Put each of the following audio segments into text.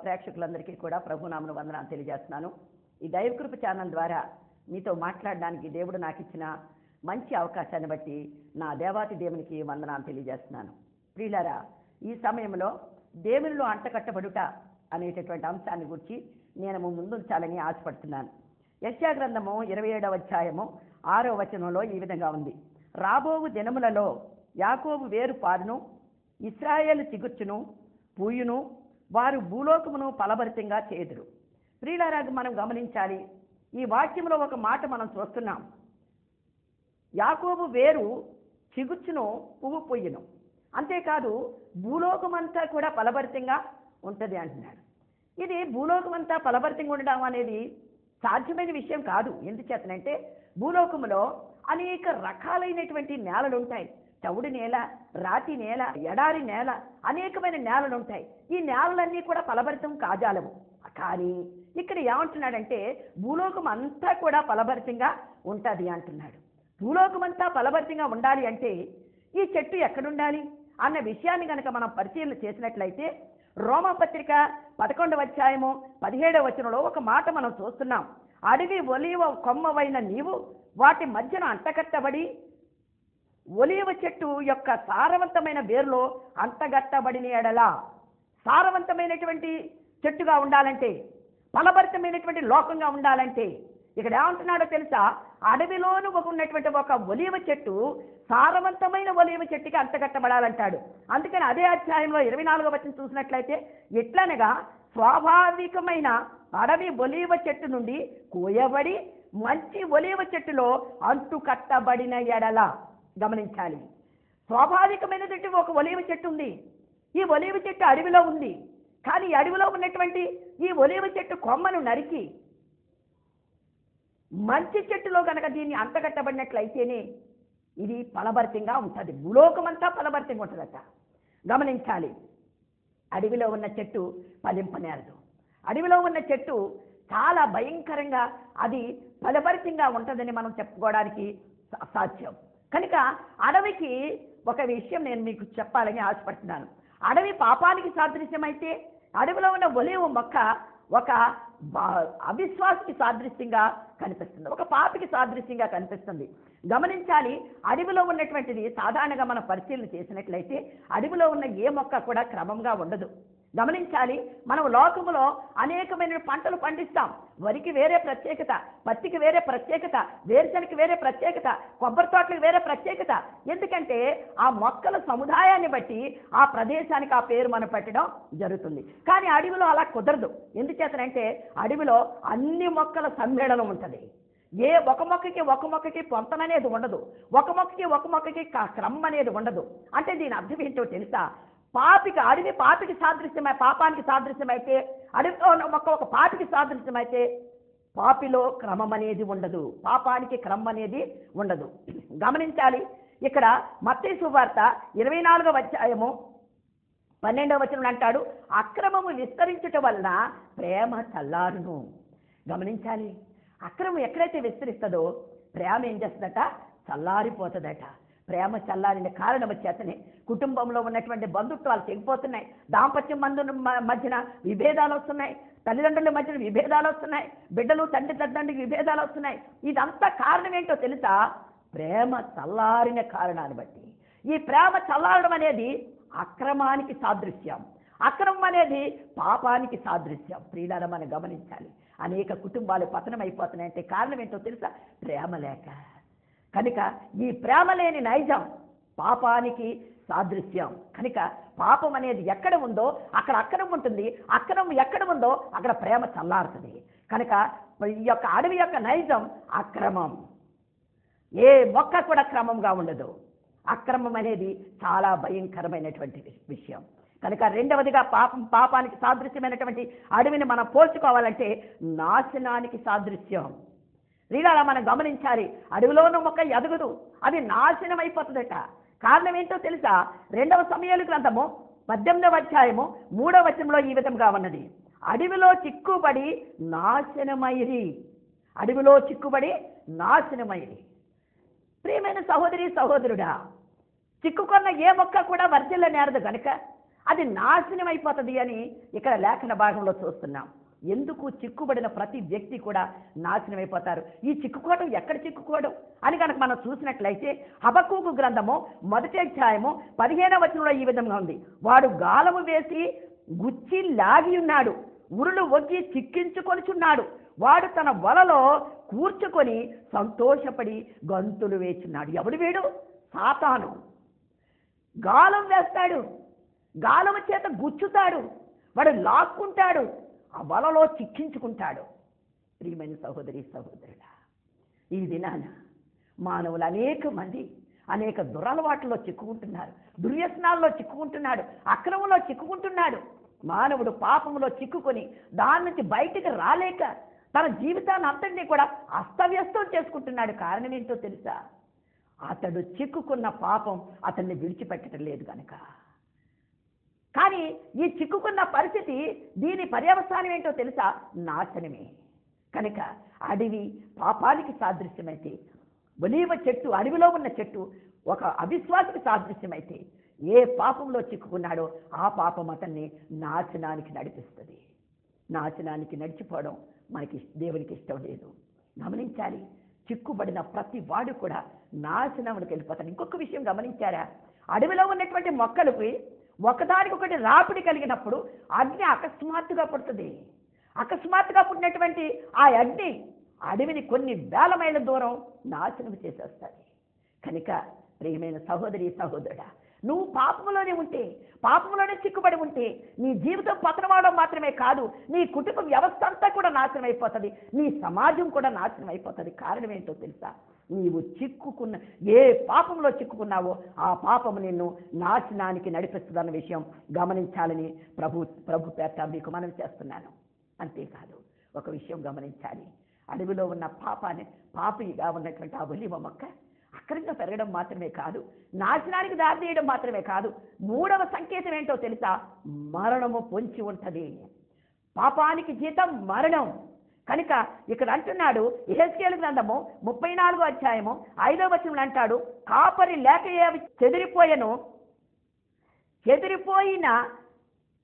ప్రేక్షకులందరికీ కూడా ప్రభునామను వందనాలు తెలియజేస్తున్నాను. ఈ దైవకృప ఛానల్ ద్వారా మీతో మాట్లాడడానికి దేవుడు నాకు ఇచ్చిన మంచి అవకాశాన్ని బట్టి నా దేవాతి దేవునికి వందనాలు తెలియజేస్తున్నాను. ప్రియులారా, ఈ సమయంలో దేవునిలో అంటకట్టబడుట అనేటటువంటి అంశాన్ని గురించి నేను ముందుంచాలని ఆశపడుతున్నాను. యెషయా గ్రంథము 27వ అధ్యాయము 6వ వచనంలో ఈ విధంగా ఉంది. రాబోవు దినములలో యాకోబు వేరు పారును, ఇశ్రాయేలు చిగుర్చును, పూయును, వారు భూలోకమును ఫలభరితంగా చేదురు. ప్రియులారా, మనం గమనించాలి. ఈ వాక్యంలో ఒక మాట మనం చూస్తున్నాం. యాకోబు వేరు చిగుర్చును, పువ్వు పొయ్యును. అంతేకాదు భూలోకమంతా కూడా ఫలభరితంగా ఉంటుంది అంటున్నాడు. ఇది భూలోకమంతా ఫలభరితంగా ఉండడం అనేది సాధ్యమైన విషయం కాదు. ఎందుచేతనంటే భూలోకములో అనేక రకాలైనటువంటి నేలలు ఉంటాయి. చవుడు నేల, రాతి నేల, ఎడారి నేల, అనేకమైన నేలలు ఉంటాయి. ఈ నేలలన్నీ కూడా ఫలభరితం కాజాలవు. కానీ ఇక్కడ ఏమంటున్నాడంటే భూలోకం అంతా కూడా ఫలభరితంగా ఉంటుంది అంటున్నాడు. భూలోకం అంతా ఫలభరితంగా ఉండాలి అంటే ఈ చెట్టు ఎక్కడుండాలి అన్న విషయాన్ని కనుక మనం పరిశీలన చేసినట్లయితే రోమాపత్రిక 11వ అధ్యాయము 17వ వచనంలో ఒక మాట మనం చూస్తున్నాం. అడవి ఒలీవ కొమ్మవైన నీవు వాటి మధ్యన అంటగట్టబడి ఒలీవ చెట్టు యొక్క సారవంతమైన వేరులో అంటగట్టబడిన ఎడల, సారవంతమైనటువంటి చెట్టుగా ఉండాలంటే, ఫలభరితమైనటువంటి లోకంగా ఉండాలంటే ఇక్కడ ఏమంటున్నాడో తెలుసా? అడవిలోను ఉన్నటువంటి ఒక ఒలీవ చెట్టు సారవంతమైన ఒలీవ చెట్టుకి అంటగట్టబడాలంటాడు. అందుకని అదే అధ్యాయంలో 24వ వచనం చూసినట్లయితే ఎట్లనగా స్వాభావికమైన అడవి ఒలీవ చెట్టు నుండి కోయబడి మంచి ఒలీవ చెట్టులో అంటు కట్టబడిన ఎడల. గమనించాలి, స్వాభావికమైనటువంటి ఒక ఒలీవ చెట్టు ఉంది. ఈ ఒలీవ చెట్టు అడవిలో ఉంది. కానీ అడవిలో ఉన్నటువంటి ఈ ఒలీవ చెట్టు కొమ్మను నరికి మంచి చెట్టులో కనుక దీన్ని అంటగట్టబడినట్లయితేనే ఇది ఫలభరితంగా ఉంటుంది. భూలోకమంతా ఫలభరితంగా ఉంటుందట. గమనించాలి, అడవిలో ఉన్న చెట్టు ఫలింపనేరదు. అడవిలో ఉన్న చెట్టు చాలా భయంకరంగా అది ఫలభరితంగా ఉంటుందని మనం చెప్పుకోవడానికి అసాధ్యం. కనుక అడవికి ఒక విషయం నేను మీకు చెప్పాలని ఆశపడుతున్నాను. అడవి పాపానికి సాదృశ్యం అయితే అడవిలో ఉన్న ఒలీవ మొక్క ఒక అవిశ్వాసికి సాదృశ్యంగా కనిపిస్తుంది, ఒక పాపికి సాదృశ్యంగా కనిపిస్తుంది. గమనించాలి, అడవిలో ఉన్నటువంటిది సాధారణంగా మనం పరిశీలన చేసినట్లయితే అడవిలో ఉన్న ఏ మొక్క కూడా క్రమంగా ఉండదు. గమనించాలి, మనం లోకములో అనేకమైన పంటలు పండిస్తాం. వరికి వేరే ప్రత్యేకత, పత్తికి వేరే ప్రత్యేకత, వేరుశనగకి వేరే ప్రత్యేకత, కొబ్బరి తోటలకు వేరే ప్రత్యేకత. ఎందుకంటే ఆ మొక్కల సముదాయాన్ని బట్టి ఆ ప్రదేశానికి ఆ పేరు మనం పెట్టడం జరుగుతుంది. కానీ అడవిలో అలా కుదరదు. ఎందుచేతనంటే అడవిలో అన్ని మొక్కల సమ్మేళనం ఉంటుంది. ఒక మొక్కకి పొంతననేది ఉండదు. ఒక మొక్కకి క్రమం అనేది ఉండదు. అంటే దీని అర్థం ఏంటో తెలుసా? అడవి పాపికి సాదృశ్యమై పాపానికి సాదృశ్యమైతే, అడవిలో ఉన్న మొక్క ఒక పాపికి సాదృశ్యమైతే పాపిలో క్రమం అనేది ఉండదు, పాపానికి క్రమం అనేది ఉండదు. గమనించాలి, ఇక్కడ మత్తయి సువార్త 24వ అధ్యాయము 12వ వచనం అంటాడు, అక్రమము విస్తరించుట వలన ప్రేమ చల్లారును. గమనించాలి, అక్రమం ఎక్కడైతే విస్తరిస్తుందో ప్రేమ ఏం చేస్తుందట? చల్లారిపోతుందట. ప్రేమ చల్లారిన కారణం చేతనే కుటుంబంలో ఉన్నటువంటి బంధుత్వాలు తెగిపోతున్నాయి. దాంపత్యం మధ్యన విభేదాలు వస్తున్నాయి. తల్లిదండ్రుల మధ్యన విభేదాలు వస్తున్నాయి. బిడ్డలు తండ్రికి విభేదాలు వస్తున్నాయి. ఇదంతా కారణం ఏంటో తెలుసా? ప్రేమ చల్లారిన కారణాన్ని బట్టి. ఈ ప్రేమ చల్లారడం అనేది అక్రమానికి సాదృశ్యం. అక్రమం అనేది పాపానికి సాదృశ్యం. ప్రియులారా, మనం గమనించాలి, అనేక కుటుంబాలు పతనం అయిపోతున్నాయంటే కారణం ఏంటో తెలుసా? ప్రేమ లేక. కనుక ఈ ప్రేమ లేని నైజం పాపానికి సాదృశ్యం. కనుక పాపం అనేది ఎక్కడ ఉందో అక్కడ అక్రమం ఉంటుంది. అక్రమం ఎక్కడ ఉందో అక్కడ ప్రేమ చల్లారుతుంది. కనుక ఈ యొక్క అడవి యొక్క నైజం అక్రమం. ఏ మొక్క కూడా క్రమంగా ఉండదు. అక్రమం అనేది చాలా భయంకరమైనటువంటి విషయం. కనుక రెండవదిగా పాపానికి సాదృశ్యమైనటువంటి అడవిని మనం పోల్చుకోవాలంటే నాశనానికి సాదృశ్యం. ఇలా మనం గమనించాలి, అడవిలోనూ మొక్క ఎదగదు, అది నాశనం అయిపోతుందట. కారణం ఏంటో తెలుసా? 2వ సమూయేలు గ్రంథము 18వ అధ్యాయము 3వ వచనంలో ఈ విధంగా ఉన్నది, అడవిలో చిక్కుబడి నాశనమైరి. అడవిలో చిక్కుబడి నాశనమైరి. ప్రియమైన సహోదరి సహోదరుడా, చిక్కుకున్న ఏ మొక్క కూడా వర్ధిల్ల నేరదు. కనుక అది నాశనం అయిపోతుంది అని ఇక్కడ లేఖన భాగంలో చూస్తున్నాం. ఎందుకు చిక్కుబడిన ప్రతి వ్యక్తి కూడా నాశనం అయిపోతారు. ఈ చిక్కుకోవడం ఎక్కడ చిక్కుకోవడం అని కనుక మనం చూసినట్లయితే హబక్కూకు గ్రంథము 1వ అధ్యాయము 15వ వచనంలో ఈ విధంగా ఉంది. వాడు గాలము వేసి గుచ్చి లాగి ఉన్నాడు, ఉరులు ఒగ్గి చిక్కించుకొనిచున్నాడు. వాడు తన వలలో కూర్చుకొని సంతోషపడి గంతులు వేచున్నాడు. ఎవడు వీడు? సాతాను. గాలం వేస్తాడు, గాలము చేత గుచ్చుతాడు, వాడు లాక్కుంటాడు, ఆ వలలో చిక్కించుకుంటాడు. ప్రియమైన సహోదరి సహోదరుడా, ఈ దినాన మానవులు అనేక మంది అనేక దురలవాట్లలో చిక్కుకుంటున్నారు, దుర్వ్యసనాల్లో చిక్కుకుంటున్నాడు, అక్రమంలో చిక్కుకుంటున్నాడు. మానవుడు పాపంలో చిక్కుకొని దాని నుంచి బయటికి రాలేక తన జీవితాన్ని అంతటినీ కూడా అస్తవ్యస్తం చేసుకుంటున్నాడు. కారణం ఏంటో తెలుసా? అతడు చిక్కుకున్న పాపం అతన్ని విడిచిపెట్టడం లేదు కనుక. కానీ ఈ చిక్కుకున్న పరిస్థితి, దీని పర్యవసానం ఏంటో తెలుసా? నాశనమే. కనుక అడవి పాపానికి సాదృశ్యమైతే, ఒలీవ చెట్టు అడవిలో ఉన్న చెట్టు ఒక అవిశ్వాసికి సాదృశ్యమైతే, ఏ పాపంలో చిక్కుకున్నాడో ఆ పాపం అతన్ని నాశనానికి నడిపిస్తుంది. నాశనానికి నడిచిపోవడం మనకి దేవునికి ఇష్టం లేదు. గమనించాలి, చిక్కుబడిన ప్రతి వాడు కూడా నాశనానికి వెళ్ళిపోతాడు. ఇంకొక విషయం గమనించారా? అడవిలో ఉన్నటువంటి మొక్కలకి ఒకదానికొకటి రాపిడి కలిగినప్పుడు అగ్ని అకస్మాత్తుగా పుడుతుంది. అకస్మాత్తుగా పుట్టినటువంటి ఆ అగ్ని అడవిని కొన్ని వేల మైళ్ళ దూరం నాశనం చేసేస్తుంది. కనుక ప్రియమైన సహోదరి సహోదరుడా, నువ్వు పాపంలోనే ఉంటే, పాపంలోనే చిక్కుబడి ఉంటే నీ జీవితం పతనమవడం మాత్రమే కాదు, నీ కుటుంబ వ్యవస్థ అంతా కూడా నాశనం అయిపోతుంది, నీ సమాజం కూడా నాశనం అయిపోతుంది. కారణం ఏంటో తెలుసా? నీవు చిక్కుకున్న ఏ పాపంలో చిక్కుకున్నావో ఆ పాపము నిన్ను నాశనానికి నడిపిస్తుందన్న విషయం గమనించాలని ప్రభు పేట మీకు మనం చేస్తున్నాను. అంతేకాదు, ఒక విషయం గమనించాలి. అడవిలో ఉన్న పాపిగా ఉన్నటువంటి ఆ ఒలీవ మొక్క అక్రంగా పెరగడం మాత్రమే కాదు, నాశనానికి దారితీయడం మాత్రమే కాదు, 3వ సంకేతం ఏంటో తెలుసా? మరణము పొంచి ఉంటుంది. పాపానికి జీతం మరణం. కనుక ఇక్కడ అంటున్నాడు, యెహెజ్కేలు గ్రంథము 34వ అధ్యాయము 5వ వచనంలో అంటాడు, కాపరి లేక అవి చెదిరిపోయిన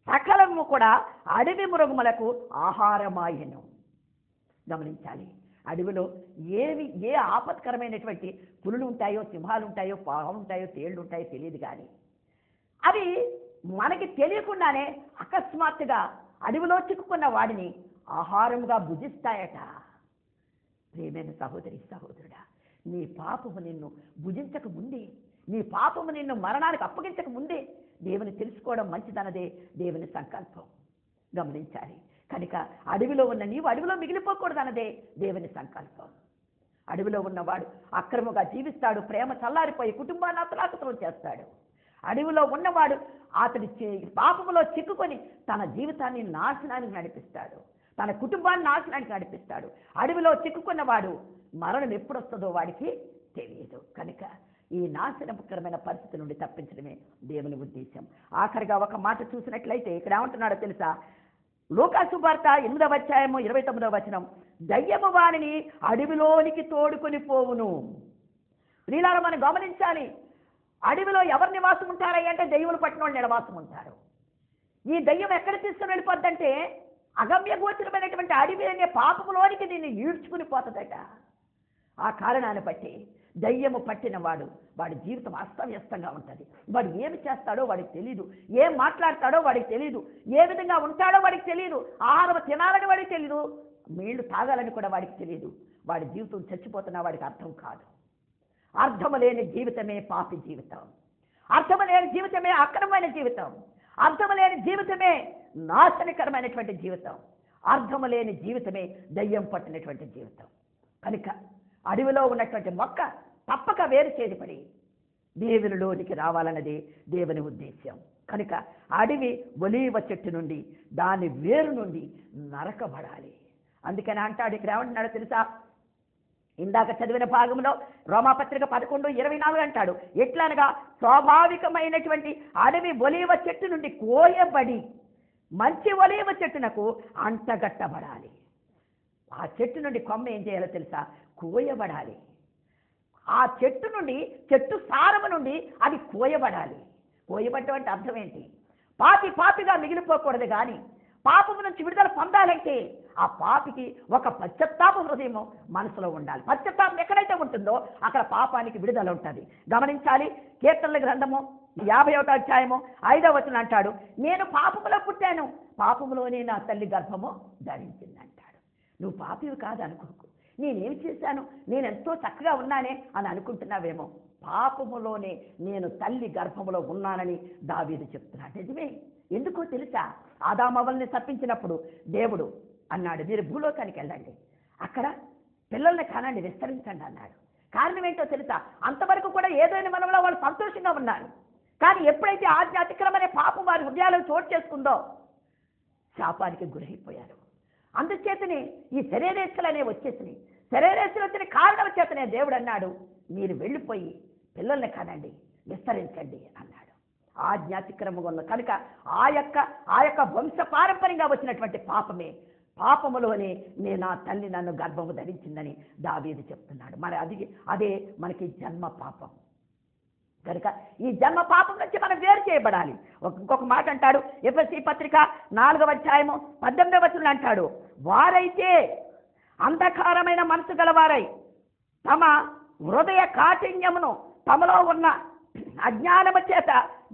సకలము కూడా అడవి మృగములకు ఆహారమాయెను. గమనించాలి, అడవిలో ఏ ఆపత్కరమైనటువంటి పులులు ఉంటాయో, సింహాలు ఉంటాయో, పాములు ఉంటాయో, తేళ్లు ఉంటాయో తెలియదు. కానీ అవి మనకి తెలియకుండానే అకస్మాత్తుగా అడవిలో చిక్కుకున్న వాడిని ఆహారంగా భుజిస్తాయట. ప్రియమైన సహోదరి సహోదరుడా, నీ పాపము నిన్ను భుజించక ముందే, నీ పాపము నిన్ను మరణానికి అప్పగించక ముందే దేవుని తెలుసుకోవడం మంచిదన్నదే దేవుని సంకల్పం. గమనించాలి. కనుక అడవిలో ఉన్న నీవు అడవిలో మిగిలిపోకూడదన్నదే దేవుని సంకల్పం. అడవిలో ఉన్నవాడు అక్రమంగా జీవిస్తాడు, ప్రేమ చల్లారిపోయి కుటుంబాన్ని అతలాకుతలం చేస్తాడు. అడవిలో ఉన్నవాడు అతడి పాపములో చిక్కుకొని తన జీవితాన్ని నాశనానికి నడిపిస్తాడు, తన కుటుంబాన్ని నాశనానికి నడిపిస్తాడు. అడవిలో చిక్కుకున్నవాడు మరణం ఎప్పుడు వస్తుందో వాడికి తెలియదు. కనుక ఈ నాశనకరమైన పరిస్థితి నుండి తప్పించడమే దేవుని ఉద్దేశం. ఆఖరిగా ఒక మాట చూసినట్లయితే ఇక్కడ ఏమంటున్నాడో తెలుసా? లూకాసు వార్త 8వ అధ్యాయము 29వ వచనం, దయ్యము వారిని అడవిలోనికి తోడుకొని పోవును. ప్రియులారా, మనం గమనించాలి, అడవిలో ఎవరు నివాసం ఉంటారయ్య అంటే దయ్యములు పట్టిన వాళ్ళు నివాసం ఉంటారు. ఈ దయ్యం ఎక్కడ తీసుకుని వెళ్ళిపోద్దంటే అగమ్య గోచరమైనటువంటి అడవి అనే పాపములోనికి దీన్ని ఈడ్చుకుని పోతుందట. ఆ కారణాన్ని బట్టి దయ్యము పట్టిన వాడి జీవితం అస్తవ్యస్తంగా ఉంటుంది. వాడు ఏమి చేస్తాడో వాడికి తెలియదు, ఏం మాట్లాడతాడో వాడికి తెలియదు, ఏ విధంగా ఉంటాడో వాడికి తెలియదు, ఆహారం తినాలని వాడికి తెలియదు, నీళ్లు తాగాలని కూడా వాడికి తెలియదు. వాడి జీవితం చచ్చిపోతున్నా వాడికి అర్థం కాదు. అర్థము లేని జీవితమే పాపి జీవితం, అర్థము లేని జీవితమే అక్రమమైన జీవితం, అర్థము లేని జీవితమే నాశనకరమైనటువంటి జీవితం, అర్థము లేని జీవితమే దయ్యం పట్టినటువంటి జీవితం. కనుక అడవిలో ఉన్నటువంటి మొక్క తప్పక వేరు చేయబడి దేవునిలోనికి రావాలన్నది దేవుని ఉద్దేశ్యం. కనుక అడవి ఒలీవ చెట్టు నుండి, దాని వేరు నుండి నరకబడాలి. అందుకని అంటాడు, ఇక్కడ ఏమంటున్నాడో తెలుసా? ఇందాక చదివిన భాగంలో రోమాపత్రిక 11:24 అంటాడు, ఎట్లనగా స్వాభావికమైనటువంటి అడవి ఒలీవ చెట్టు నుండి కోయబడి మంచి ఒలీవ చెట్టునకు అంటగట్టబడాలి. ఆ చెట్టు నుండి కొమ్మ ఏం చేయాలో తెలుసా? కోయబడాలి. ఆ చెట్టు నుండి, చెట్టు సారము నుండి అది కోయబడాలి. కోయబడటం అంటే అర్థం ఏంటి? పాపిగా మిగిలిపోకూడదు. కానీ పాపము నుంచి విడుదల పొందాలంటే ఆ పాపికి ఒక పశ్చాత్తాప హృదయం మనసులో ఉండాలి. పశ్చాత్తాపం ఎక్కడైతే ఉంటుందో అక్కడ పాపానికి విడుదల ఉంటుంది. గమనించాలి. కీర్తనల గ్రంథము 51వ అధ్యాయము 5వ వచనం అంటాడు, నేను పాపములో పుట్టాను, పాపములోనే నా తల్లి గర్భము ధరించింది అంటాడు. నువ్వు పాపివి కాదు అనుకోకు. నేనేం చేశాను, నేనెంతో చక్కగా ఉన్నానే అని అనుకుంటున్నావేమో. పాపములోనే నేను తల్లి గర్భములో ఉన్నానని దావీదు చెప్తున్నాడు. నిజమే. ఎందుకో తెలుసా? ఆదామవ్వల్ని తప్పించినప్పుడు దేవుడు అన్నాడు, మీరు భూలోకానికి వెళ్ళండి, అక్కడ పిల్లల్ని కానండి, విస్తరించండి అన్నాడు. కారణం ఏంటో తెలుసా? అంతవరకు కూడా ఏదైనా మనలో వాళ్ళు సంతోషంగా ఉన్నారు. కానీ ఎప్పుడైతే ఆజ్ఞ అతిక్రమం అనే పాపం వారి హృదయాలను చోటు చేసుకుందో శాపానికి గురైపోయారు. అందుచేతనే ఈ శరీరేచ్ఛలు అనేవి వచ్చేసినాయి. శరీరేచ్ఛలు వచ్చిన కారణం చేతనే దేవుడు అన్నాడు, మీరు వెళ్ళిపోయి పిల్లల్ని కనండి, విస్తరించండి అన్నాడు. ఆజ్ఞాతిక్రమం ఉన్న కనుక ఆ యొక్క వంశ పారంపర్యంగా వచ్చినటువంటి పాపములోనే నేను నా తల్లి నన్ను గర్భము ధరించిందని దావీదు చెప్తున్నాడు. మరి అదే మనకి జన్మ పాపం. కనుక ఈ జన్మ పాపం నుంచి మనం వేరు చేయబడాలి. ఇంకొక మాట అంటాడు, ఎఫెసీ పత్రిక 4వ అధ్యాయము 18వ వచనం అంటాడు, వారైతే అంధకారమైన మనసు గలవారై తమ హృదయ కాఠిన్యమును తమలో ఉన్న అజ్ఞానము చేత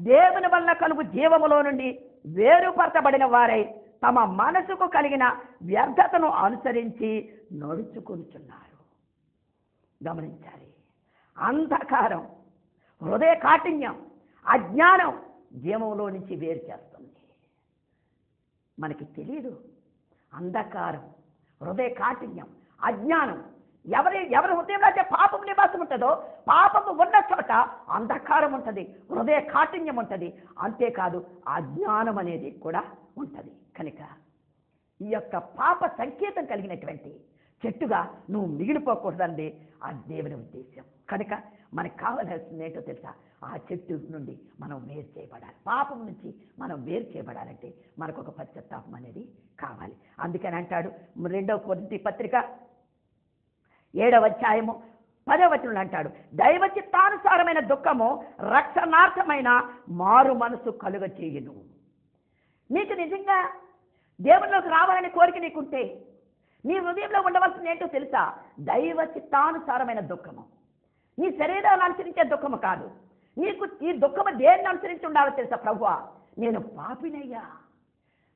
దేవుని వల్ల కలుగు జీవములో నుండి వేరుపరచబడిన వారై తమ మనసుకు కలిగిన వ్యర్థతను అనుసరించి నడుచుకుంటున్నారు. గమనించాలి. అంధకారం, హృదయ కాఠిన్యం, అజ్ఞానం జీవంలో నుంచి వేరు చేస్తుంది. మనకి తెలియదు. అంధకారం, హృదయ కాఠిన్యం, అజ్ఞానం ఎవరి హృదయంలో అయితే పాపం నివాసం ఉంటుందో, పాపము ఉన్న చోట అంధకారం ఉంటుంది, హృదయ కాఠిన్యం ఉంటుంది. అంతేకాదు అజ్ఞానం అనేది కూడా ఉంటుంది. కనుక ఈ యొక్క పాప సంకేతం కలిగినటువంటి చెట్టుగా నువ్వు మిగిలిపోకూడదండి ఆ దేవుని ఉద్దేశం. కనుక మనకు కావాల్సింది ఏంటో తెలుసా? ఆ చెట్టు నుండి మనం వేరు చేయబడాలి. పాపం నుంచి మనం వేరు చేయబడాలంటే మనకు ఒక పశ్చాత్తాపం అనేది కావాలి. అందుకని అంటాడు 2వ కొరింథీ పత్రిక 7వ అధ్యాయము 10వ వచనంలో అంటాడు, దైవ చిత్తానుసారమైన దుఃఖము రక్షణార్థమైన మారు మనసు కలుగ చేయును. నీకు నిజంగా దేవునిలోకి రావాలని కోరిక నీకుంటే నీ హృదయంలో ఉండవలసింది ఏంటో తెలుసా? దైవ చిత్తానుసారమైన దుఃఖము. నీ శరీరాన్ని అనుసరించే దుఃఖము కాదు. నీకు ఈ దుఃఖము దేన్ని అనుసరించి ఉండాలో తెలుసా? ప్రభువా, నేను పాపినయ్యా,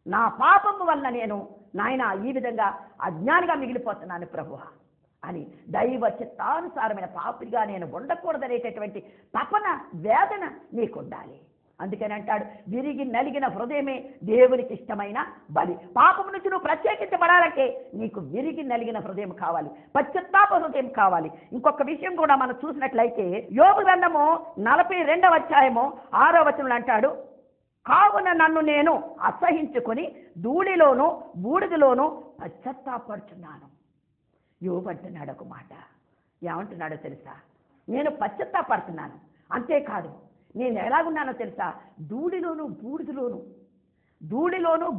నా పాపము వల్ల నేను నాయన ఈ విధంగా అజ్ఞానిగా మిగిలిపోతున్నాను ప్రభువా అని దైవ చిత్తానుసారమైన పాపిగా నేను ఉండకూడదనేటటువంటి తపన, వేదన నీకు ఉండాలి. అందుకని అంటాడు, విరిగి నలిగిన హృదయమే దేవునికి ఇష్టమైన బలి. పాపం నుంచి నువ్వు ప్రత్యేకించబడాలంటే నీకు విరిగి నలిగిన హృదయం కావాలి, పశ్చాత్తాప హృదయం కావాలి. ఇంకొక విషయం కూడా మనం చూసినట్లయితే యోబు గ్రంథము 42వ అధ్యాయము 6వ వచనంలో అంటాడు, కావున నన్ను నేను అసహించుకొని ధూళిలోను బూడిదలోను పశ్చాత్తాపడుచున్నాను. యోబు అంటున్నాడు ఒక మాట. ఏమంటున్నాడో తెలుసా? నేను పశ్చాత్తాపడుతున్నాను, అంతేకాదు నేను ఎలాగున్నానో తెలుసా? ధూళిలోను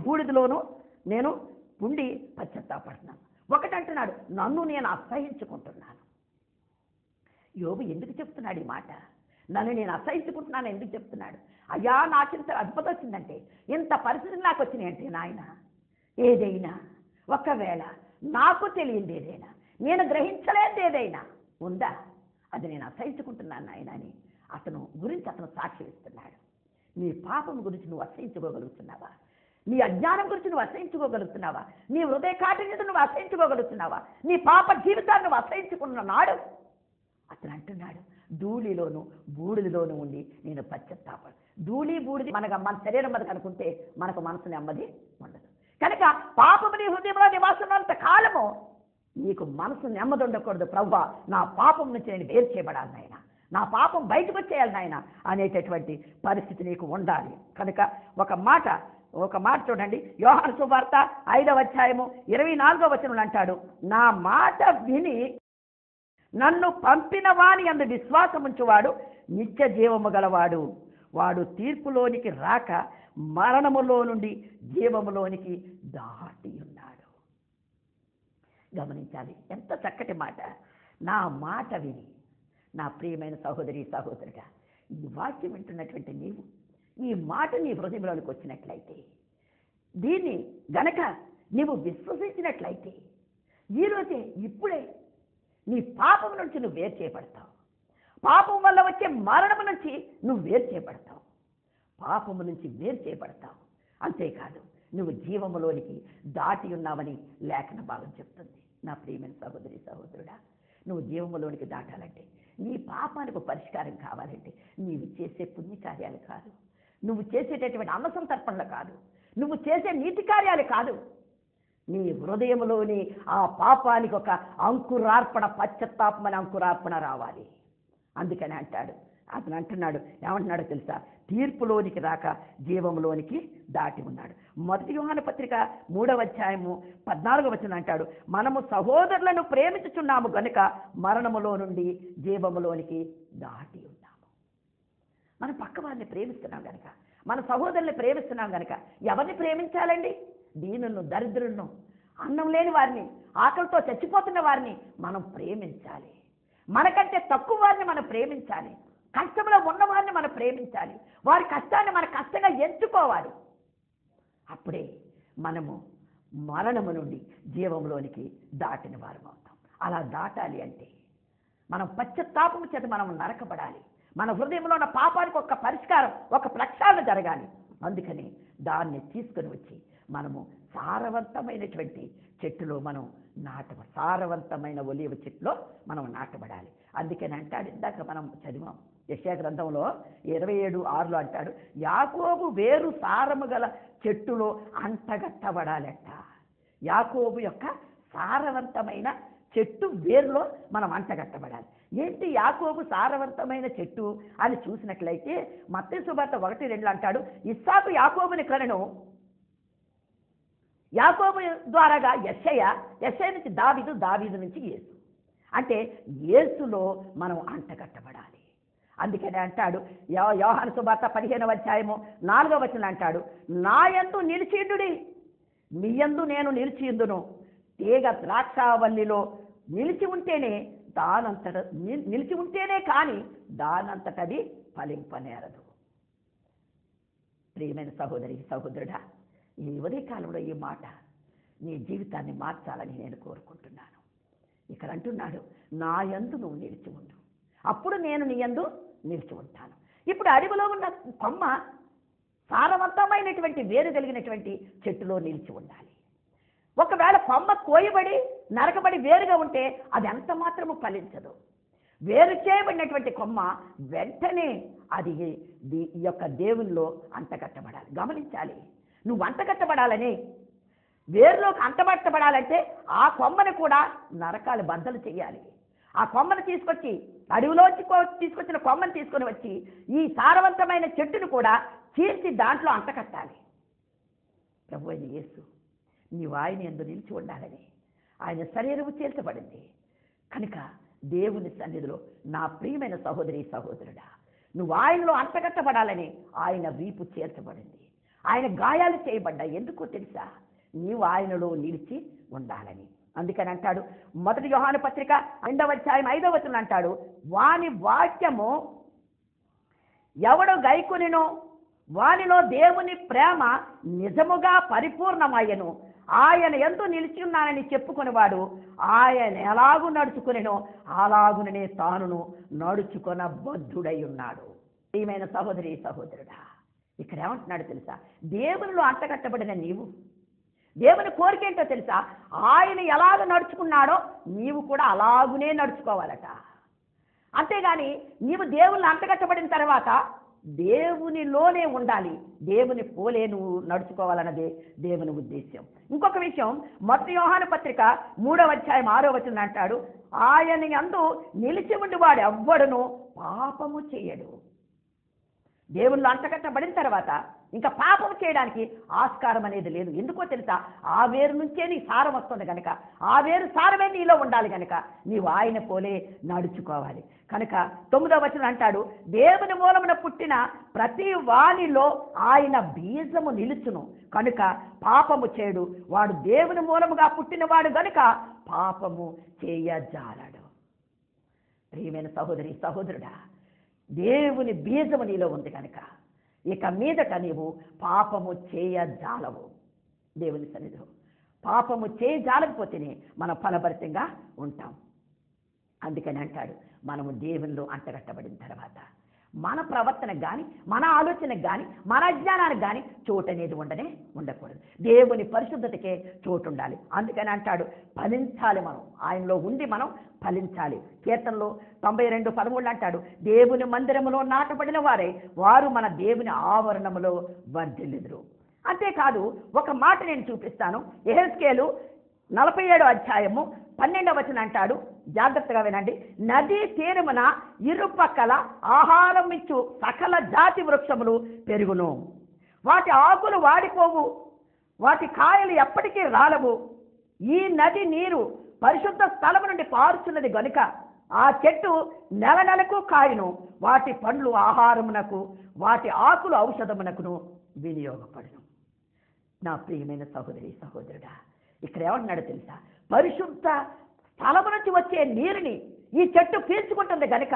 బూడిదలోను నేను ఉండి పశ్చాత్తాపడుతున్నాను. ఒకటంటున్నాడు, నన్ను నేను అసహించుకుంటున్నాను. యోబు ఎందుకు చెప్తున్నాడు ఈ మాట? నన్ను నేను అసహించుకుంటున్నాను ఎందుకు చెప్తున్నాడు? అయ్యా, నాకింత అద్భుతం వచ్చిందంటే, ఇంత పరిస్థితులు నాకు వచ్చినాయంటే నాయన, ఏదైనా ఒకవేళ నాకు తెలియంది ఏదైనా, నేను గ్రహించలేనిది ఏదైనా ఉందా, అది నేను అసహించుకుంటున్నాను నాయన అని అతను సాక్ష్యం ఇస్తున్నాడు. నీ పాపం గురించి నువ్వు అసహించుకోగలుగుతున్నావా? నీ అజ్ఞానం గురించి నువ్వు అసహించుకోగలుగుతున్నావా? నీ హృదయ కాఠిన్యత నువ్వు అసహించుకోగలుగుతున్నావా? నీ పాప జీవితాన్ని నువ్వు అసహించుకున్న నాడు అతను అంటున్నాడు, ధూళిలోను బూడిదలోను ఉండి నేను పశ్చాత్తాపడు. ధూళి బూడిది మన శరీరం మీద కనుకుంటే మనకు మనసు నెమ్మది ఉండదు. కనుక పాపము నీ హృదయంలో నివాసంత కాలము నీకు మనసు నెమ్మది ఉండకూడదు. ప్రభువా, నా పాపం నుంచి నేను వేరు చేయబడాలి నాయన, నా పాపం బయటకు వచ్చేయాలి నాయన అనేటటువంటి పరిస్థితి నీకు ఉండాలి. కనుక ఒక మాట చూడండి, యోహాను సువార్త 5వ అధ్యాయము 24వ వచనంలో అంటాడు, నా మాట విని నన్ను పంపిన వాని యందు విశ్వాసముంచువాడు నిత్య జీవము గలవాడు, వాడు తీర్పులోనికి రాక మరణములో నుండి జీవములోనికి దాటి ఉన్నాడు. గమనించాలి, ఎంత చక్కటి మాట. నా మాట విని, నా ప్రియమైన సహోదరి సహోదరుడా, ఈ వాక్యం వింటున్నటువంటి నీవు ఈ మాట నీ హృదయంలోనికి వచ్చినట్లయితే, దీన్ని గనక నీవు విశ్వసించినట్లయితే, ఈరోజే ఇప్పుడే నీ పాపం నుంచి నువ్వు వేరు చేయబడతావు. పాపం వల్ల వచ్చే మరణము నుంచి నువ్వు వేరు చేయబడతావు. పాపము నుంచి వేరు చేయబడతావు. అంతేకాదు, నువ్వు జీవములోనికి దాటి ఉన్నావని లేఖన భాగం చెప్తుంది. నా ప్రియమైన సహోదరి సహోదరుడా, నువ్వు జీవములోనికి దాటాలంటే, నీ పాపానికి పరిష్కారం కావాలంటే, నీవు చేసే పుణ్యకార్యాలు కాదు, నువ్వు చేసేటటువంటి అన్నసంతర్పణలు కాదు, నువ్వు చేసే నీతి కార్యాలు కాదు, నీ హృదయంలోని ఆ పాపానికి ఒక అంకురార్పణ, పశ్చాత్తాపం అనే అంకురార్పణ రావాలి. అందుకని అతను అంటున్నాడు, ఏమంటున్నాడో తెలుసా? తీర్పులోనికి రాక జీవంలోనికి దాటి ఉన్నాడు. మొదటి యోహాను పత్రిక 3వ అధ్యాయము 14వ వచనం అంటాడు, మనము సహోదరులను ప్రేమించుచున్నాము గనుక మరణములో నుండి జీవములోనికి దాటి ఉన్నాము. మనం పక్క వారిని ప్రేమిస్తున్నాం కనుక, మన సహోదరుల్ని ప్రేమిస్తున్నాం కనుక, ఎవరిని ప్రేమించాలండి? దీనులను, దరిద్రులను, అన్నం లేని వారిని, ఆకలితో చచ్చిపోతున్న వారిని మనం ప్రేమించాలి. మనకంటే తక్కువ వారిని మనం ప్రేమించాలి. కష్టంలో ఉన్నవారిని మనం ప్రేమించాలి. వారి కష్టాన్ని మన కష్టంగా ఎంచుకోవాలి. అప్పుడే మనము మరణము నుండి జీవంలోనికి దాటిన వారం అవుతాం. అలా దాటాలి అంటే మనం పశ్చాత్తాపము చేత మనం నరకబడాలి. మన హృదయంలో ఉన్న పాపానికి ఒక పరిష్కారం, ఒక ప్రక్షాళన జరగాలి. అందుకని దాన్ని తీసుకుని వచ్చి మనము సారవంతమైనటువంటి చెట్టులో మనం సారవంతమైన ఒలీవ చెట్టులో మనం నాటబడాలి. అందుకని అంటాడు, ఇందాక మనం చదివాం యెషయా గ్రంథంలో 27:6 అంటాడు, యాకోబు వేరు సారము గల చెట్టులో అంటగట్టబడాలట. యాకోబు యొక్క సారవంతమైన చెట్టు వేరులో మనం అంటగట్టబడాలి. ఏంటి యాకోబు సారవంతమైన చెట్టు అని చూసినట్లయితే, మత్తయి సువార్త 1:2 అంటాడు, ఇస్సాకు యాకోబుని కనెను, యాకోబు ద్వారాగా యెషయా, యెషయా నుంచి దావీదు, దావీదు నుంచి యేసు. అంటే యేసులో మనం అంటగట్టబడాలి. అందుకనే అంటాడు యోహాను సువార్త 15వ అధ్యాయము 4వ వచనం అంటాడు, నా యందు నిలిచియుండుడి, మీ యందు నేను నిలిచియుందును. తీగ ద్రాక్షావల్లిలో నిలిచి ఉంటేనే కానీ దానంతటది ఫలింపనేరదు. ప్రియమైన సహోదరి సహోదరుడా, ఈ ఉదయకాలంలో ఈ మాట నీ జీవితాన్ని మార్చాలని నేను కోరుకుంటున్నాను. ఇక్కడ అంటున్నాడు, నా యందు నువ్వు నిలిచి ఉండు, అప్పుడు నేను నీ యందు నిలిచి ఉంటాను. ఇప్పుడు అడవిలో ఉన్న కొమ్మ సారవంతమైనటువంటి వేరు కలిగినటువంటి చెట్టులో నిలిచి ఉండాలి. ఒకవేళ కొమ్మ కోయబడి నరకబడి వేరుగా ఉంటే అది ఎంత మాత్రము ఫలించదు. వేరు చేయబడినటువంటి కొమ్మ వెంటనే అది ఈ యొక్క దేవునిలో అంటగట్టబడాలి. గమనించాలి, నువ్వు అంటగట్టబడాలని, వేరులోకి అంటబట్టబడాలంటే ఆ కొమ్మను కూడా నరకాలు బద్దలు చేయాలి. ఆ కొమ్మను తీసుకొచ్చి, అడవిలోంచి తీసుకొచ్చిన కొమ్మను తీసుకొని వచ్చి ఈ సారవంతమైన చెట్టును కూడా చీల్చి దాంట్లో అంటకట్టాలి. ప్రభు అయిన యేసు నీవు ఆయన యందు నిలిచి ఉండాలని, ఆయన శరీరము చీల్చబడింది కనుక దేవుని సన్నిధిలో నా ప్రియమైన సహోదరి సహోదరుడా, నువ్వు ఆయనలో అంటగట్టబడాలని ఆయన వీపు చేర్చబడింది, ఆయన గాయాలు చేయబడ్డా. ఎందుకో తెలుసా? నీవు ఆయనలో నిలిచి ఉండాలని. అందుకని అంటాడు, మొదటి యోహాను పత్రిక 2వ అధ్యాయం 5వ వచనం అంటాడు, వాని వాక్యము ఎవడు గైకొనినో వానిలో దేవుని ప్రేమ నిజముగా పరిపూర్ణమయ్యను. ఆయన యందు నిలిచి ఉన్నానని చెప్పుకునేవాడు ఆయన ఎలాగూ నడుచుకునేనో అలాగుననే తానును నడుచుకొన బద్ధుడై ఉన్నాడు. ప్రియమైన సహోదరి సహోదరుడా, ఇక్కడ ఏమంటున్నాడు తెలుసా? దేవునిలో అంటగట్టబడిన నీవు, దేవుని కోరిక ఏంటో తెలుసా? ఆయన ఎలాగ నడుచుకున్నాడో నీవు కూడా అలాగునే నడుచుకోవాలట. అంతేగాని నీవు దేవుని అంటగట్టబడిన తర్వాత దేవునిలోనే ఉండాలి, దేవుని పోలే నువ్వు నడుచుకోవాలన్నదే దేవుని ఉద్దేశం. ఇంకొక విషయం, మొదటి యోహాను పత్రిక 3వ అధ్యాయం 6వ వచనం అంటాడు, ఆయన యందు నిలిచి ఉండి వాడు ఎవ్వడును పాపము చేయడు. దేవుళ్ళు అంటగట్టబడిన తర్వాత ఇంకా పాపం చేయడానికి ఆస్కారం అనేది లేదు. ఎందుకో తెలుసా? ఆ వేరు నుంచే నీ సారం వస్తుంది కనుక, ఆ వేరు సారమే నీలో ఉండాలి కనుక నీవు ఆయన పోలే నడుచుకోవాలి. కనుక 9వ వచనం అంటాడు, దేవుని మూలమున పుట్టిన ప్రతి వానిలో ఆయన బీజము నిలుచును కనుక పాపము చేయడు. వాడు దేవుని మూలముగా పుట్టినవాడు గనుక పాపము చేయజాలడు. ప్రియమైన సహోదరి సహోదరుడా, దేవుని బీజము నీలో ఉంది కనుక ఇక మీదట నీవు పాపము చేయజాలవు. దేవుని సన్నిధిలో పాపము చేయజాలకపోతేనే మనం ఫలభరితంగా ఉంటాం. అందుకని అంటాడు, మనము దేవునిలో అంటగట్టబడిన తర్వాత మన ప్రవర్తనకు కానీ, మన ఆలోచనకు కానీ, మన అజ్ఞానానికి కానీ చోటు అనేది ఉండకూడదు. దేవుని పరిశుద్ధతకే చోటు ఉండాలి. అందుకని అంటాడు, ఫలించాలి. మనం ఆయనలో ఉండి మనం ఫలించాలి. కీర్తనలో 92:13 అంటాడు, దేవుని మందిరములో నాటబడిన వారు మన దేవుని ఆవరణములో వర్ధిల్లుదురు. అంతేకాదు, ఒక మాట నేను చూపిస్తాను. యెహెజ్కేలు 47:12 అంటాడు, జాగ్రత్తగా వినండి. నదీ తీరమున ఇరుపక్కల ఆహారం ఇచ్చు సకల జాతి వృక్షములు పెరుగును, వాటి ఆకులు వాడిపోవు, వాటి కాయలు ఎప్పటికీ రాలవు. ఈ నది నీరు పరిశుద్ధ స్థలము నుండి పారుచున్నది గనుక ఆ చెట్టు నెల నెలకు కాయును, వాటి పండ్లు ఆహారమునకు, వాటి ఆకులు ఔషధమునకును వినియోగపడును. నా ప్రియమైన సహోదరి సహోదరుడా, ఇక్కడ ఏమంటున్నాడో తెలుసా? పరిశుద్ధ స్థలము నుంచి వచ్చే నీరుని ఈ చెట్టు పీల్చుకుంటుంది గనుక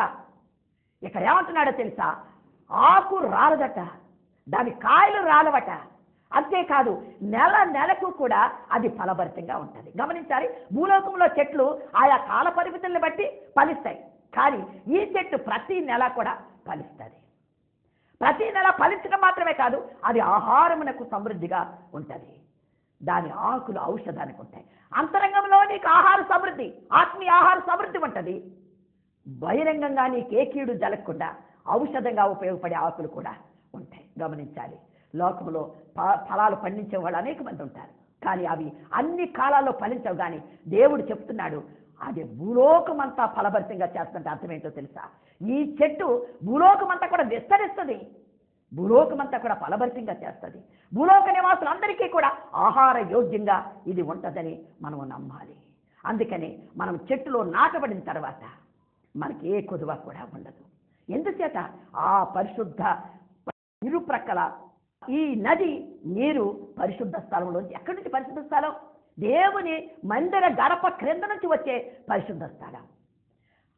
ఇక్కడ ఏమంటున్నాడో తెలుసా? ఆకు రాలదట, దాని కాయలు రాలవట. అంతేకాదు, నెల నెలకు కూడా అది ఫలభరితంగా ఉంటుంది. గమనించాలి, భూలోకంలో చెట్లు ఆయా కాల పరిమితుల్ని బట్టి ఫలిస్తాయి, కానీ ఈ చెట్టు ప్రతి నెల కూడా ఫలిస్తుంది. ప్రతి నెల ఫలించడం మాత్రమే కాదు, అది ఆహారమునకు సమృద్ధిగా ఉంటుంది. దాని ఆకులు ఔషధానికి ఉంటాయి. అంతరంగంలో నీకు ఆహార సమృద్ధి, ఆత్మీయ ఆహార సమృద్ధి ఉంటుంది. బహిరంగంగా నీకు ఏ కీడు జరగకుండా ఔషధంగా ఉపయోగపడే ఆకులు కూడా ఉంటాయి. గమనించాలి, లోకంలో ఫలాలు పండించే వాళ్ళు అనేక మంది ఉంటారు, కానీ అవి అన్ని కాలాల్లో ఫలించవు. కానీ దేవుడు చెప్తున్నాడు, అది భూలోకమంతా ఫలభరితంగా చేస్తుంటే అర్థం ఏంటో తెలుసా? ఈ చెట్టు భూలోకమంతా కూడా విస్తరిస్తుంది, భూలోకమంతా కూడా ఫలభరితంగా చేస్తుంది. భూలోక నివాసులందరికీ కూడా ఆహార యోగ్యంగా ఇది ఉంటుందని మనం నమ్మాలి. అందుకని మనం చెట్టులో నాటబడిన తర్వాత మనకి ఏ కొదువ కూడా ఉండదు. ఎందుచేత ఆ పరిశుద్ధ ఇరుప్రక్కల ఈ నది నీరు పరిశుద్ధ స్థలంలోంచి, ఎక్కడి నుంచి పరిశుద్ధ స్థలం? దేవుని మందిర గడప క్రింద నుంచి వచ్చే పరిశుద్ధ స్థలం.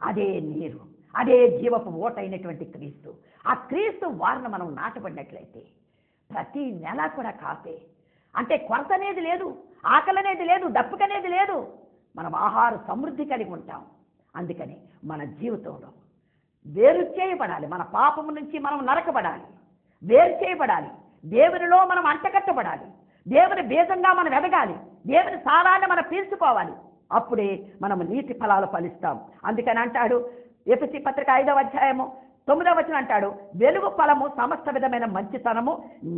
అదే నీరు, అదే జీవపు ఓట అయినటువంటి క్రీస్తు. ఆ క్రీస్తు వారిని మనం నాటబడినట్లయితే ప్రతి నెల కూడా కాపే, అంటే కొరత అనేది లేదు, ఆకలి అనేది లేదు, దప్పుక అనేది లేదు. మనం ఆహార సమృద్ధి కలిగి ఉంటాం. అందుకని మన జీవితంలో వేరు చేయబడాలి. మన పాపము నుంచి మనం నరకబడాలి, వేరు చేయబడాలి. దేవునిలో మనం అంటకట్టబడాలి. దేవుని బీజంగా మనం ఎదగాలి. దేవుని సారాన్ని మనం పీల్చుకోవాలి. అప్పుడే మనం నీతి ఫలాలు ఫలిస్తాం. అందుకని అంటాడు ఎఫెసీ పత్రిక 5:9 అంటాడు, వెలుగు ఫలము సమస్త విధమైన మంచితనము,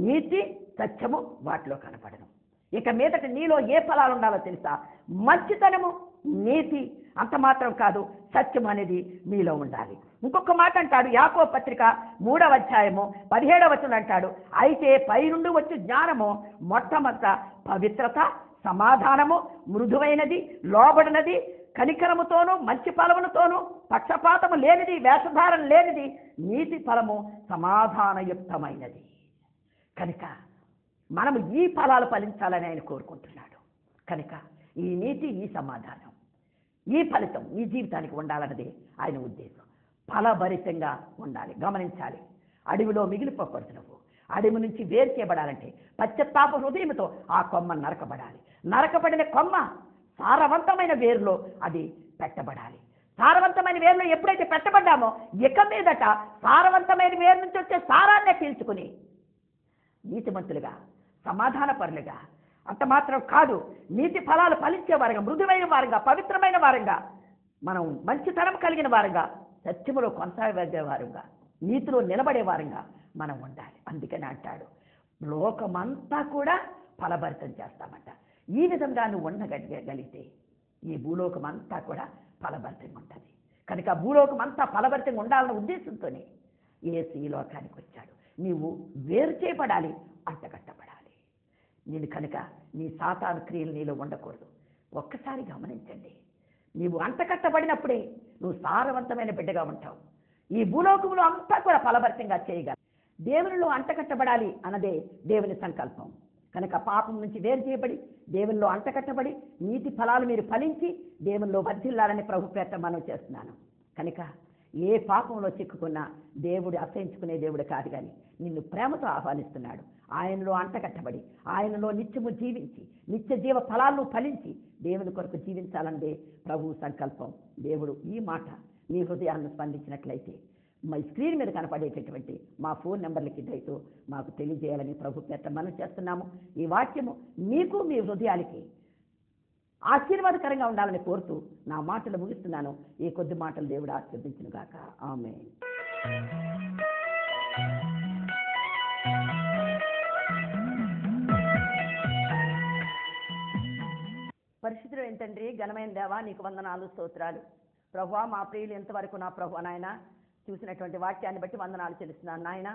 నీతి, సత్యము వాటిలో కనపడను. ఇక మీదట నీలో ఏ ఫలాలు ఉండాలో తెలుసా? మంచితనము, నీతి, అంత మాత్రం కాదు, సత్యం అనేది మీలో ఉండాలి. ఇంకొక మాట అంటాడు యాకోబు పత్రిక 3:17 అంటాడు, అయితే పైనుండి వచ్చే జ్ఞానము మొట్టమొదట పవిత్రత, సమాధానము, మృదువైనది, లోబడినది, కనికరముతోనూ మంచి ఫలములతోనూ, పక్షపాతము లేనిది, వేషధారణ లేనిది, నీతి ఫలము సమాధానయుక్తమైనది. కనుక మనము ఈ ఫలాలు ఫలించాలని ఆయన కోరుకుంటున్నాడు. కనుక ఈ నీతి, ఈ సమాధానం, ఈ ఫలితం ఈ జీవితానికి ఉండాలన్నది ఆయన ఉద్దేశం. ఫలభరితంగా ఉండాలి. గమనించాలి, అడవిలో మిగిలిపోకూడదు. నువ్వు అడవి నుంచి వేరు చేయబడాలంటే పశ్చాత్తాప హృదయంతో ఆ కొమ్మ నరకబడాలి. నరకబడిన కొమ్మ సారవంతమైన వేరులో అది పెట్టబడాలి. సారవంతమైన వేరులో ఎప్పుడైతే పెట్టబడ్డామో ఇక మీదట సారవంతమైన వేరు నుంచి వచ్చే సారాన్నే పీల్చుకుని నీతిమంతులుగా, సమాధానపరులుగా, అంత మాత్రం కాదు, నీతి ఫలాలు ఫలించే వారంగా, మృదువైన వారంగా, పవిత్రమైన వారంగా, మనం మంచితనం కలిగిన వారంగా, సత్యములో కొనసాగే వారంగా, నీతిలో నిలబడే వారంగా మనం ఉండాలి. అందుకని అంటాడు, లోకమంతా కూడా ఫలభరితం చేస్తామంట. ఈ విధంగా నువ్వు ఉండగలిగితే ఈ భూలోకం అంతా కూడా ఫలభరితంగా ఉంటుంది. కనుక భూలోకం అంతా ఫలభరితంగా ఉండాలన్న ఉద్దేశంతోనే యేసు ఈ లోకానికి వచ్చాడు. నీవు వేరు చేయబడాలి, అంటగట్టబడాలి. నేను కనుక నీ సాతాను క్రియలు నీలో ఉండకూడదు. ఒక్కసారి గమనించండి, నీవు అంటకట్టబడినప్పుడే నువ్వు సారవంతమైన బిడ్డగా ఉంటావు. ఈ భూలోకంలో అంతా కూడా ఫలభరితంగా చేయగలవు. దేవునిలో అంటకట్టబడాలి అన్నదే దేవుని సంకల్పం. కనుక పాపం నుంచి వేరు చేయబడి దేవునిలో అంటకట్టబడి నీతి ఫలాలు మీరు ఫలించి దేవునిలో వర్ధిల్లాలని ప్రభు పేరిట మనం చేస్తున్నాను. కనుక ఏ పాపంలో చిక్కుకున్నా దేవుడు అసహించుకునే దేవుడు కాదు, కానీ నిన్ను ప్రేమతో ఆహ్వానిస్తున్నాడు. ఆయనలో అంటకట్టబడి ఆయనలో నిత్యము జీవించి నిత్య జీవ ఫలాలను ఫలించి దేవుని కొరకు జీవించాలన్నదే ప్రభువు సంకల్పం. దేవుడు ఈ మాట మీ హృదయాలను స్పందించినట్లయితే మా స్క్రీన్ మీద కనపడేటటువంటి మా ఫోన్ నెంబర్లకి దయతో మాకు తెలియజేయాలని ప్రభు పేట మనం చేస్తున్నాము. ఈ వాక్యము మీకు మీ హృదయాలకి ఆశీర్వాదకరంగా ఉండాలని కోరుతూ నా మాటలు ముగిస్తున్నాను. ఈ కొద్ది మాటలు దేవుడు ఆశీర్వదించును గాక. ఆమేన్. పరిశుద్ధుడు ఏంటండ్రి, ఘనమైన దేవా, నీకు వందనాలు, స్తోత్రాలు. ప్రభువా, మా ప్రియులు ఎంతవరకు నా ప్రభు నాయన చూసినటువంటి వాక్యాన్ని బట్టి వందనాలు చెల్లిస్తున్నాను నాయన.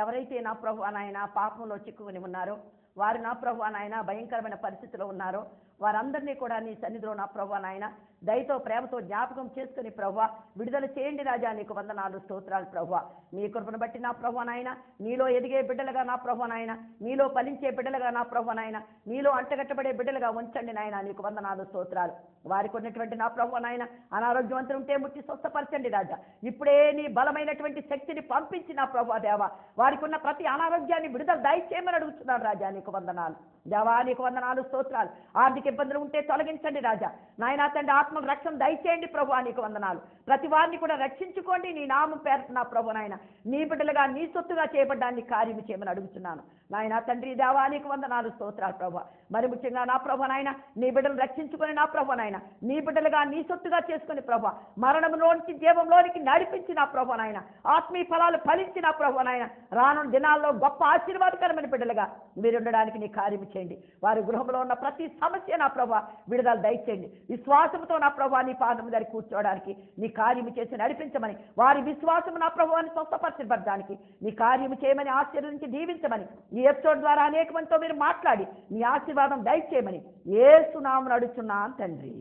ఎవరైతే నా ప్రభు నాయన పాపంలో చిక్కుకుని ఉన్నారో, వారు నా ప్రభు నాయన భయంకరమైన పరిస్థితిలో ఉన్నారో వారందరినీ కూడా నీ సన్నిధిలో నా ప్రభు నాయన దయతో ప్రేమతో జ్ఞాపకం చేసుకుని ప్రభువా విడుదల చేయండి రాజా. నీకు వందనాలు, స్తోత్రాలు ప్రభువా. నీ కృపను బట్టి నా ప్రభు నాయన నీలో ఎదిగే బిడ్డలుగా నా ప్రభు నాయన, నీలో ఫలించే బిడ్డలుగా నా ప్రభు నాయన, నీలో అంటగట్టబడే బిడ్డలుగా ఉంచండి నాయన. నీకు వందనాలు, స్తోత్రాలు. వారికి ఉన్నటువంటి నా ప్రభు నాయన అనారోగ్యవంతులు ఉంటే ముట్టి స్వస్థపరచండి రాజా. ఇప్పుడే నీ బలమైనటువంటి శక్తిని పంపించి నా ప్రభు దేవా వారికి ఉన్న ప్రతి అనారోగ్యాన్ని విడుదల దయచేయమని అడుగుతున్నాను రాజా. నీకు వందనాలు దేవా, నీకు వందనాలు, స్తోత్రాలు. ఆర్థిక ఇబ్బందులు ఉంటే తొలగించండి రాజా. నాయనా తండ్రి ఆత్మకు రక్షణ దయచేయండి ప్రభు. నీకు వందనాలు. ప్రతి వారిని కూడా రక్షించుకోండి నీ నామం పేరుట నా ప్రభు నాయన. నీ బిడ్డలుగా నీ సొత్తుగా చేయబడ్డాన్ని కార్యం చేయమని అడుగుతున్నాను నాయనా తండ్రి దేవా. నీకు వందనాలు, స్తోత్రాలు ప్రభు. మరి ముఖ్యంగా నా ప్రభు నాయన నీ బిడ్డలు రక్షించుకొని నా ప్రభు నాయన నీ బిడ్డలుగా నీ సొత్తుగా చేసుకుని ప్రభు మరణంలోనికి జీవంలోనికి నడిపించి నా ప్రభు నాయన ఆత్మీయ ఫలాలు ఫలించి నా ప్రభు నాయన రానున్న దినాల్లో గొప్ప ఆశీర్వాదకరమైన బిడ్డలుగా మీరు ఉండడానికి నీ కార్యం చేయండి. వారి గృహంలో ఉన్న ప్రతి సమస్య నా ప్రభు విడుదల దయచేయండి. విశ్వాసంతో నా ప్రభు నీ పాదం దగ్గర కూర్చోవడానికి నీ కార్యము చేసి నడిపించమని, వారి విశ్వాసం నా ప్రభువాన్ని స్వస్థపరచబడడానికి నీ కార్యము చేయమని ఆశీర్వదించి దీవించమని, ఈ ఎపిసోడ్ ద్వారా అనేక మందితో మీరు మాట్లాడి నీ ఆశీర్వాదం దయచేయమని యేసు నామమున అడుగుచున్నాను తండ్రి.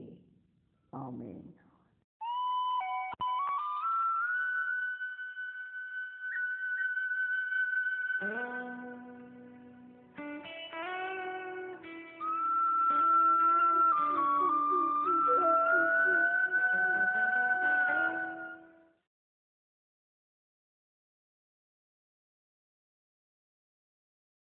ఆమేన్.